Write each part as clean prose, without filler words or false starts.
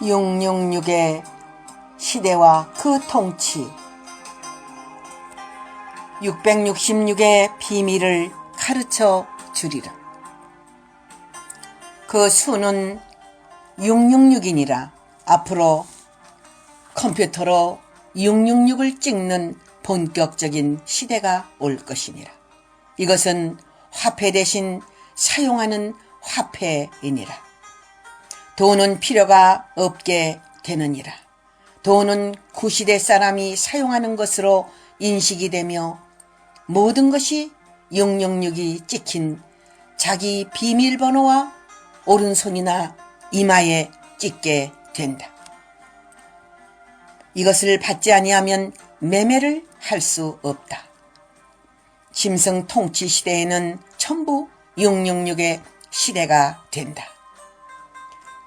666의 시대와 그 통치, 666의 비밀을 가르쳐 주리라. 그 수는 666이니라. 앞으로 컴퓨터로 666을 찍는 본격적인 시대가 올 것이니라. 이것은 화폐 대신 사용하는 화폐이니라. 돈은 필요가 없게 되느니라. 돈은 구시대 사람이 사용하는 것으로 인식이 되며 모든 것이 666이 찍힌 자기 비밀번호와 오른손이나 이마에 찍게 된다. 이것을 받지 아니하면 매매를 할 수 없다. 짐승 통치 시대에는 전부 666의 시대가 된다.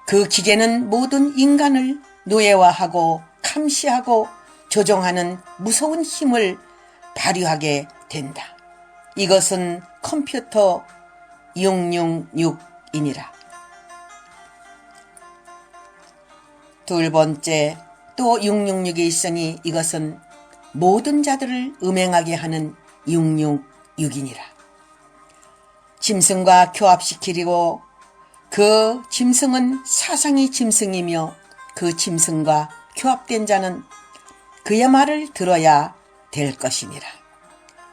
그 기계는 모든 인간을 노예화하고 감시하고 조종하는 무서운 힘을 발휘하게 된다. 이것은 컴퓨터 666이니라. 둘 번째, 또 666이 있으니 이것은 모든 자들을 음행하게 하는 666이니라. 짐승과 교합시키고 그 짐승은 사상의 짐승이며 그 짐승과 교합된 자는 그의 말을 들어야 될 것이니라.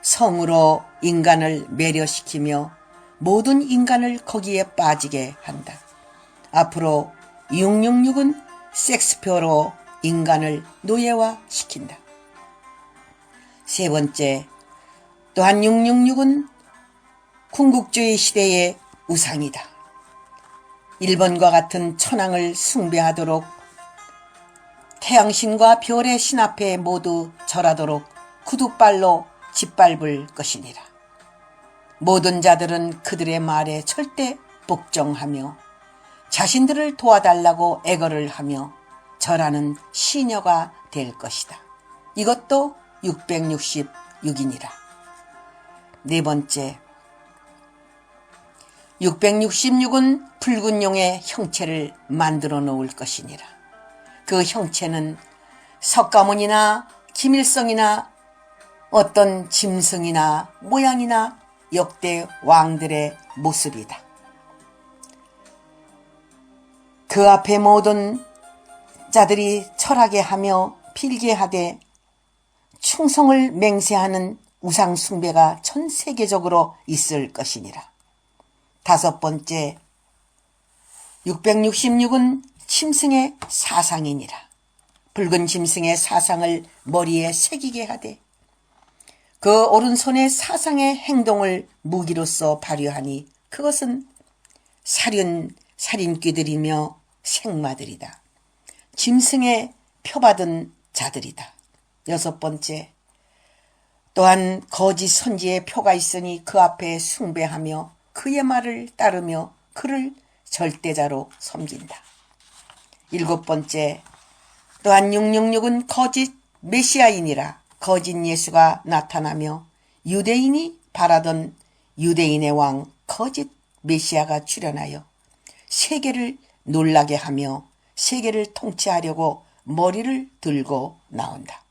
성으로 인간을 매료시키며 모든 인간을 거기에 빠지게 한다. 앞으로 666은 섹스표로 인간을 노예화시킨다. 세 번째, 또한 666은 궁극주의 시대의 우상이다. 일본과 같은 천황을 숭배하도록 태양신과 별의 신 앞에 모두 절하도록 구두발로 짓밟을 것이니라. 모든 자들은 그들의 말에 절대 복종하며 자신들을 도와달라고 애걸을 하며 절하는 시녀가 될 것이다. 이것도 666이니라. 네 번째, 666은 붉은 용의 형체를 만들어 놓을 것이니라. 그 형체는 석가모니나 김일성이나 어떤 짐승이나 모양이나 역대 왕들의 모습이다. 그 앞에 모든 자들이 철하게 하며 필기하되 충성을 맹세하는 우상 숭배가 전 세계적으로 있을 것이니라. 다섯 번째, 666은 짐승의 사상이니라. 붉은 짐승의 사상을 머리에 새기게 하되 그 오른손에 사상의 행동을 무기로서 발휘하니 그것은 살인귀들이며 생마들이다. 짐승의 표받은 자들이다. 여섯 번째, 또한 거짓 선지의 표가 있으니 그 앞에 숭배하며 그의 말을 따르며 그를 절대자로 섬긴다. 일곱 번째, 또한 666은 거짓 메시아이니라. 거짓 예수가 나타나며 유대인이 바라던 유대인의 왕 거짓 메시아가 출현하여 세계를 놀라게 하며 세계를 통치하려고 머리를 들고 나온다.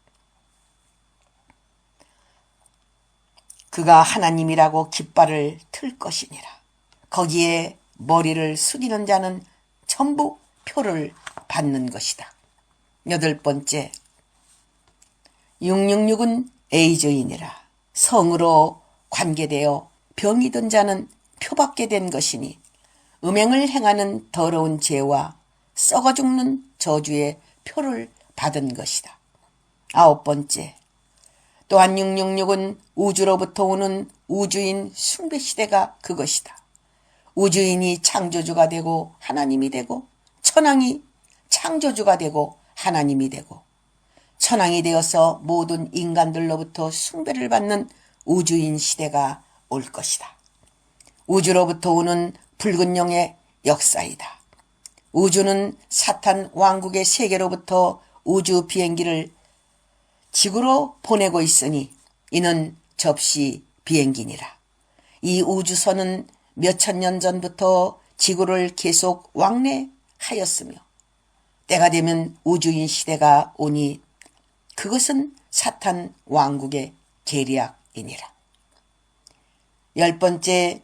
그가 하나님이라고 깃발을 틀 것이니라. 거기에 머리를 숙이는 자는 전부 표를 받는 것이다. 여덟 번째, 666은 에이즈이니라. 성으로 관계되어 병이 든 자는 표받게 된 것이니 음행을 행하는 더러운 죄와 썩어 죽는 저주의 표를 받은 것이다. 아홉 번째, 또한 666은 우주로부터 오는 우주인 숭배시대가 그것이다. 우주인이 창조주가 되고 하나님이 되고 천왕이 창조주가 되고 하나님이 되고 천왕이 되어서 모든 인간들로부터 숭배를 받는 우주인 시대가 올 것이다. 우주로부터 오는 붉은 용의 역사이다. 우주는 사탄 왕국의 세계로부터 우주 비행기를 지구로 보내고 있으니 이는 접시 비행기니라. 이 우주선은 몇천 년 전부터 지구를 계속 왕래하였으며 때가 되면 우주인 시대가 오니 그것은 사탄 왕국의 계략이니라. 10번째,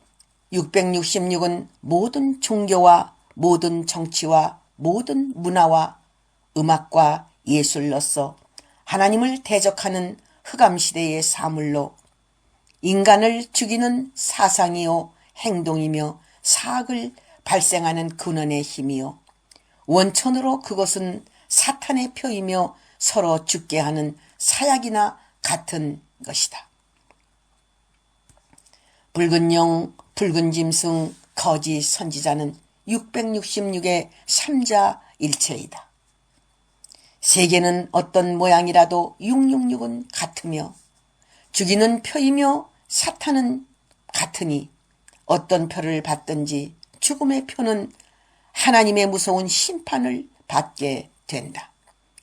666은 모든 종교와 모든 정치와 모든 문화와 음악과 예술로서 하나님을 대적하는 흑암시대의 사물로 인간을 죽이는 사상이요 행동이며 사악을 발생하는 근원의 힘이요 원천으로 그것은 사탄의 표이며 서로 죽게 하는 사약이나 같은 것이다. 붉은 용, 붉은 짐승, 거짓 선지자는 666의 삼자일체이다. 세계는 어떤 모양이라도 666은 같으며 죽이는 표이며 사탄은 같으니 어떤 표를 받든지 죽음의 표는 하나님의 무서운 심판을 받게 된다.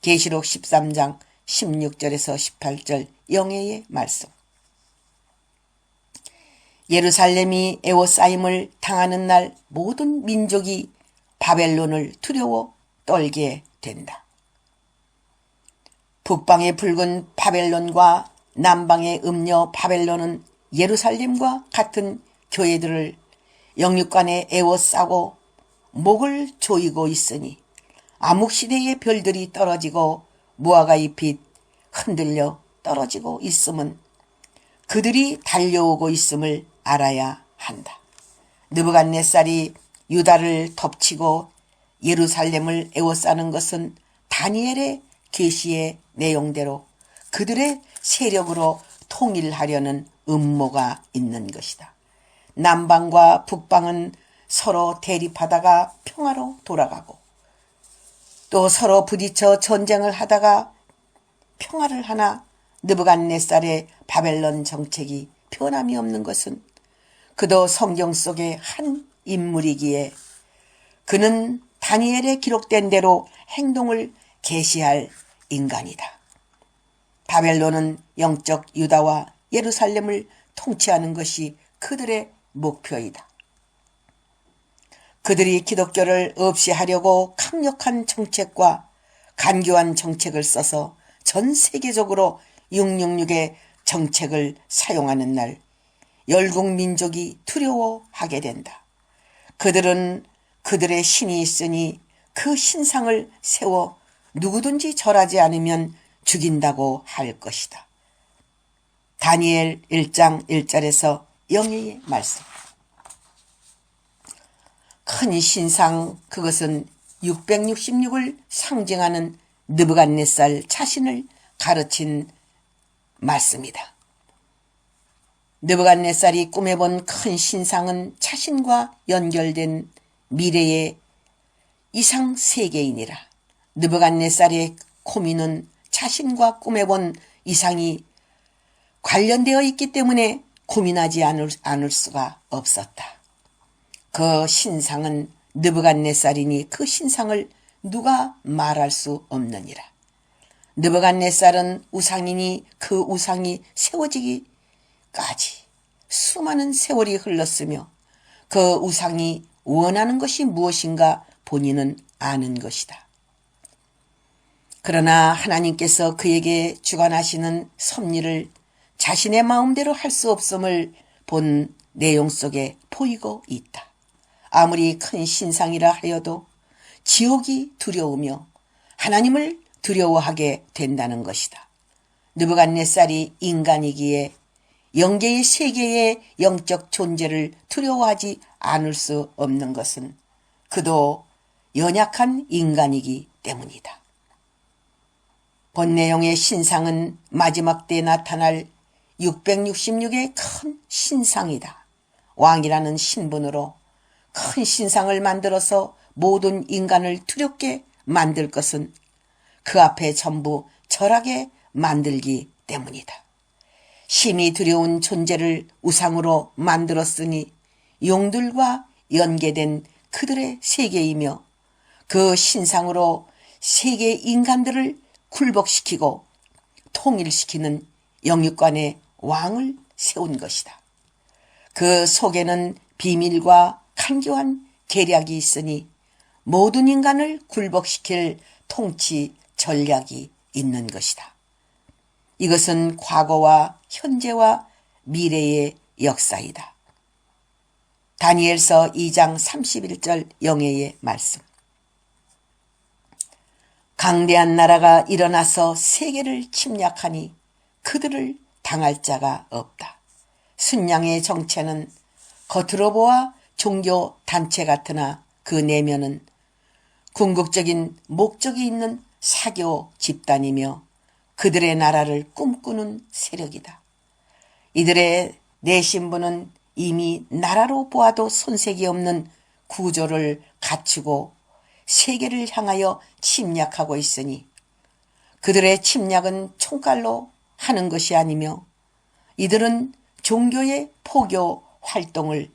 계시록 13장 16절에서 18절 영예의 말씀. 예루살렘이 에워싸임을 당하는 날 모든 민족이 바벨론을 두려워 떨게 된다. 북방의 붉은 바벨론과 남방의 음녀 바벨론은 예루살렘과 같은 교회들을 영육간에 에워싸고 목을 조이고 있으니 암흑시대의 별들이 떨어지고 무화과의 빛 흔들려 떨어지고 있음은 그들이 달려오고 있음을 알아야 한다. 느부갓네살이 유다를 덮치고 예루살렘을 에워싸는 것은 다니엘의 계시의 내용대로 그들의 세력으로 통일하려는 음모가 있는 것이다. 남방과 북방은 서로 대립하다가 평화로 돌아가고 또 서로 부딪혀 전쟁을 하다가 평화를 하나 느부갓네살의 바벨론 정책이 변함이 없는 것은 그도 성경 속의 한 인물이기에 그는 다니엘에 기록된 대로 행동을 계시할 인간이다. 바벨론은 영적 유다와 예루살렘을 통치하는 것이 그들의 목표이다. 그들이 기독교를 없이하려고 강력한 정책과 간교한 정책을 써서 전 세계적으로 666의 정책을 사용하는 날 열국 민족이 두려워하게 된다. 그들은 그들의 신이 있으니 그 신상을 세워 누구든지 절하지 않으면 죽인다고 할 것이다. 다니엘 1장 1절에서 영예의 말씀. 큰 신상, 그것은 666을 상징하는 느부갓네살 자신을 가르친 말씀이다. 느부갓네살이 꿈에 본 큰 신상은 자신과 연결된 미래의 이상 세계이니라. 느부갓네살의 고민은 자신과 꿈에 본 이상이 관련되어 있기 때문에 고민하지 않을 수가 없었다. 그 신상은 느부갓네살이니 그 신상을 누가 말할 수 없느니라. 느부갓네살은 우상이니 그 우상이 세워지기까지 수많은 세월이 흘렀으며 그 우상이 원하는 것이 무엇인가 본인은 아는 것이다. 그러나 하나님께서 그에게 주관하시는 섭리를 자신의 마음대로 할 수 없음을 본 내용 속에 보이고 있다. 아무리 큰 신상이라 하여도 지옥이 두려우며 하나님을 두려워하게 된다는 것이다. 느부갓네살이 인간이기에 영계의 세계의 영적 존재를 두려워하지 않을 수 없는 것은 그도 연약한 인간이기 때문이다. 본 내용의 신상은 마지막 때에 나타날 666의 큰 신상이다. 왕이라는 신분으로 큰 신상을 만들어서 모든 인간을 두렵게 만들 것은 그 앞에 전부 절하게 만들기 때문이다. 심히 두려운 존재를 우상으로 만들었으니 용들과 연계된 그들의 세계이며 그 신상으로 세계 인간들을 굴복시키고 통일시키는 영육간의 왕을 세운 것이다. 그 속에는 비밀과 간교한 계략이 있으니 모든 인간을 굴복시킬 통치 전략이 있는 것이다. 이것은 과거와 현재와 미래의 역사이다. 다니엘서 2장 31절 영예의 말씀. 강대한 나라가 일어나서 세계를 침략하니 그들을 당할 자가 없다. 순양의 정체는 겉으로 보아 종교 단체 같으나 그 내면은 궁극적인 목적이 있는 사교 집단이며 그들의 나라를 꿈꾸는 세력이다. 이들의 내신부는 이미 나라로 보아도 손색이 없는 구조를 갖추고 세계를 향하여 침략하고 있으니 그들의 침략은 총칼로 하는 것이 아니며 이들은 종교의 포교 활동을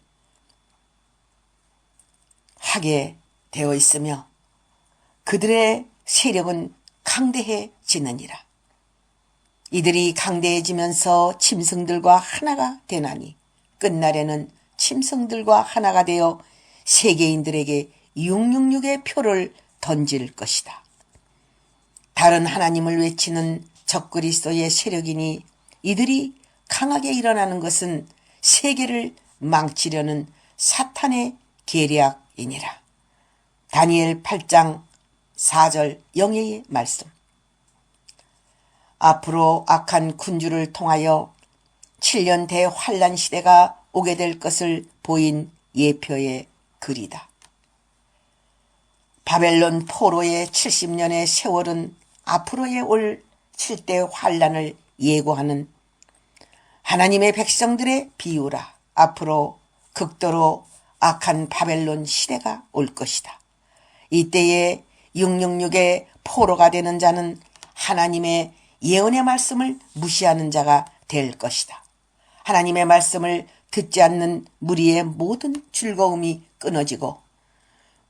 하게 되어 있으며 그들의 세력은 강대해지느니라. 이들이 강대해지면서 짐승들과 하나가 되나니 끝날에는 짐승들과 하나가 되어 세계인들에게 666의 표를 던질 것이다. 다른 하나님을 외치는 적그리스도의 세력이니 이들이 강하게 일어나는 것은 세계를 망치려는 사탄의 계략이니라. 다니엘 8장 4절 영예의 말씀. 앞으로 악한 군주를 통하여 7년 대환란 시대가 오게 될 것을 보인 예표의 글이다. 바벨론 포로의 70년의 세월은 앞으로의 올 7대 환란을 예고하는 하나님의 백성들의 비유라. 앞으로 극도로 악한 바벨론 시대가 올 것이다. 이때에 666의 포로가 되는 자는 하나님의 예언의 말씀을 무시하는 자가 될 것이다. 하나님의 말씀을 듣지 않는 무리의 모든 즐거움이 끊어지고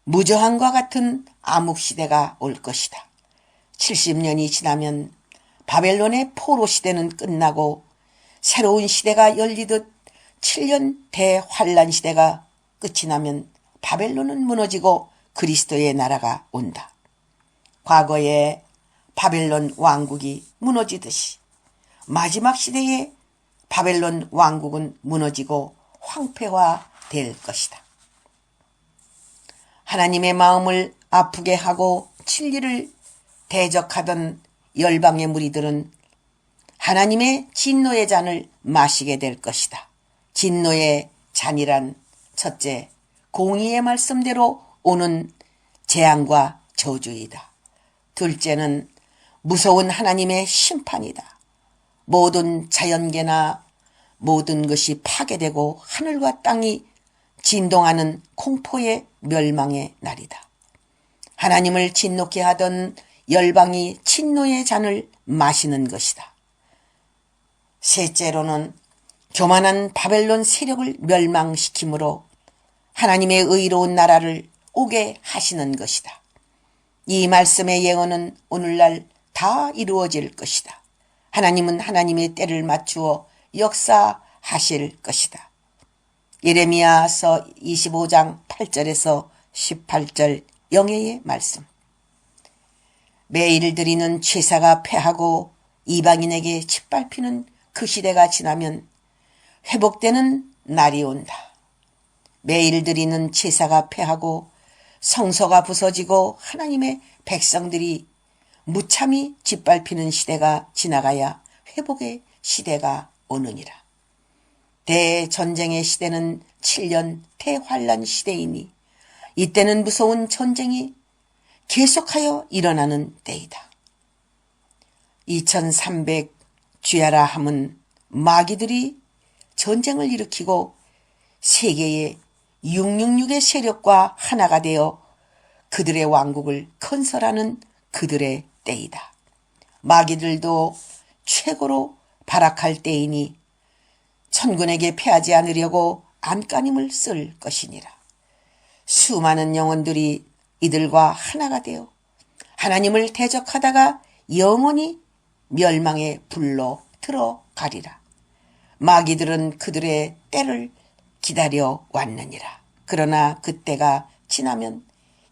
무저항과 같은 암흑시대가 올 것이다. 70년이 지나면 바벨론의 포로 시대는 끝나고 새로운 시대가 열리듯 7년 대환란 시대가 끝이 나면 바벨론은 무너지고 그리스도의 나라가 온다. 과거에 바벨론 왕국이 무너지듯이 마지막 시대에 바벨론 왕국은 무너지고 황폐화될 것이다. 하나님의 마음을 아프게 하고 진리를 대적하던 열방의 무리들은 하나님의 진노의 잔을 마시게 될 것이다. 진노의 잔이란 첫째, 공의의 말씀대로 오는 재앙과 저주이다. 둘째는 무서운 하나님의 심판이다. 모든 자연계나 모든 것이 파괴되고 하늘과 땅이 진동하는 공포의 멸망의 날이다. 하나님을 진노케 하던 열방이 진노의 잔을 마시는 것이다. 셋째로는 교만한 바벨론 세력을 멸망시키므로 하나님의 의로운 나라를 오게 하시는 것이다. 이 말씀의 예언은 오늘날 다 이루어질 것이다. 하나님은 하나님의 때를 맞추어 역사하실 것이다. 예레미야서 25장 8절에서 18절 영예의 말씀. 매일 드리는 제사가 패하고 이방인에게 짓밟히는 그 시대가 지나면 회복되는 날이 온다. 매일 드리는 제사가 패하고 성소가 부서지고 하나님의 백성들이 무참히 짓밟히는 시대가 지나가야 회복의 시대가 오느니라. 대전쟁의 시대는 7년 대환란 시대이니 이때는 무서운 전쟁이 계속하여 일어나는 때이다. 2300 주야라 함은 마귀들이 전쟁을 일으키고 세계의 666의 세력과 하나가 되어 그들의 왕국을 건설하는 그들의 때이다. 마귀들도 최고로 발악할 때이니 천군에게 패하지 않으려고 안간힘을 쓸 것이니라. 수많은 영혼들이 이들과 하나가 되어 하나님을 대적하다가 영원히 멸망의 불로 들어가리라. 마귀들은 그들의 때를 기다려 왔느니라. 그러나 그 때가 지나면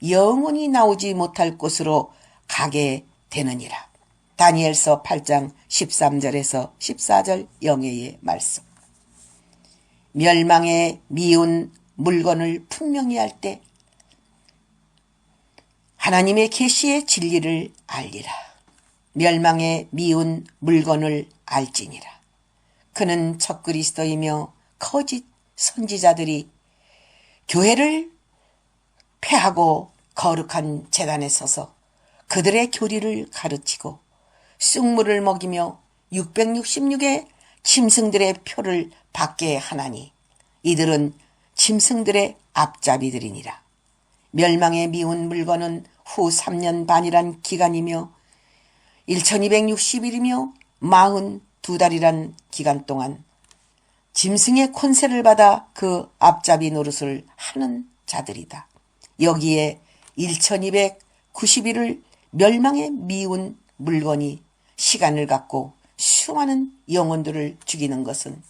영원히 나오지 못할 곳으로 가게 되느니라. 다니엘서 8장 13절에서 14절 영예의 말씀. 멸망에 미운 물건을 분명히 할 때 하나님의 계시의 진리를 알리라. 멸망에 미운 물건을 알지니라. 그는 적그리스도이며 거짓 선지자들이 교회를 폐하고 거룩한 제단에 서서 그들의 교리를 가르치고 쑥물을 먹이며 666의 짐승들의 표를 받게 하나니 이들은 짐승들의 앞잡이들이니라. 멸망에 미운 물건은 후 3년 반이란 기간이며 1260일이며 42달이란 기간 동안 짐승의 권세를 받아 그 앞잡이 노릇을 하는 자들이다. 여기에 1290일을 멸망에 미운 물건이 시간을 갖고 수많은 영혼들을 죽이는 것은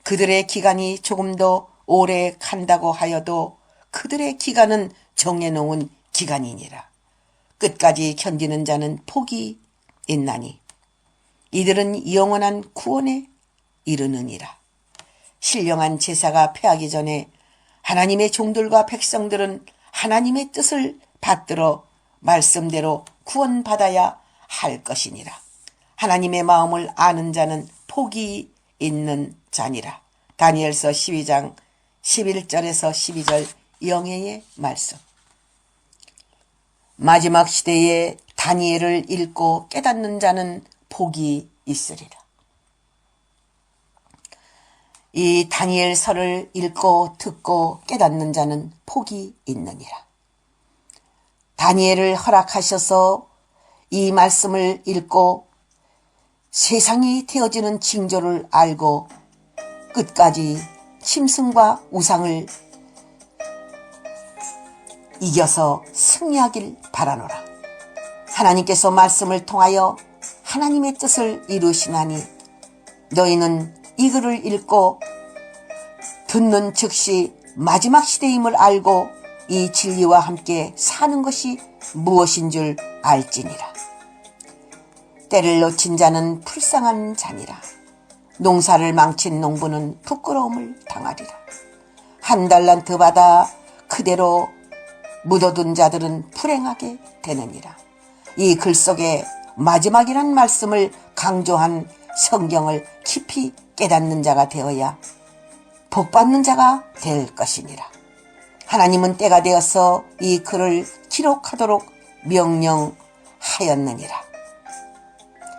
그들의 기간이 조금 더 오래 간다고 하여도 그들의 기간은 정해놓은 기간이니라. 끝까지 견디는 자는 복이 있나니 이들은 영원한 구원에 이르느니라. 신령한 제사가 패하기 전에 하나님의 종들과 백성들은 하나님의 뜻을 받들어 말씀대로 구원받아야 할 것이니라. 하나님의 마음을 아는 자는 복이 있는 자니라. 다니엘서 12장 11절에서 12절 영예의 말씀. 마지막 시대에 다니엘을 읽고 깨닫는 자는 복이 있으리라. 이 다니엘서를 읽고 듣고 깨닫는 자는 복이 있느니라. 다니엘을 허락하셔서 이 말씀을 읽고 세상이 되어지는 징조를 알고 끝까지 짐승과 우상을 이겨서 승리하길 바라노라. 하나님께서 말씀을 통하여 하나님의 뜻을 이루시나니 너희는 이 글을 읽고 듣는 즉시 마지막 시대임을 알고 이 진리와 함께 사는 것이 무엇인 줄 알지니라. 때를 놓친 자는 불쌍한 자니라. 농사를 망친 농부는 부끄러움을 당하리라. 한 달란트 받아 그대로 묻어둔 자들은 불행하게 되느니라. 이 글 속에 마지막이란 말씀을 강조한 성경을 깊이 깨닫는 자가 되어야 복받는 자가 될 것이니라. 하나님은 때가 되어서 이 글을 기록하도록 명령하였느니라.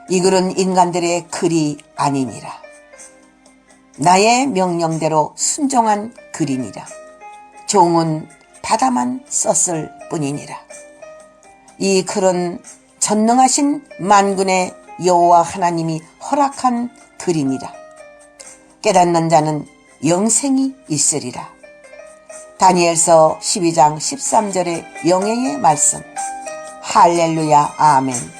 이 글은 인간들의 글이 아니니라. 나의 명령대로 순종한 글이니라. 종은 받아만 썼을 뿐이니라. 이 글은 전능하신 만군의 여호와 하나님이 허락한 글이니라. 깨닫는 자는 영생이 있으리라. 다니엘서 12장 13절의 영예의 말씀. 할렐루야 아멘.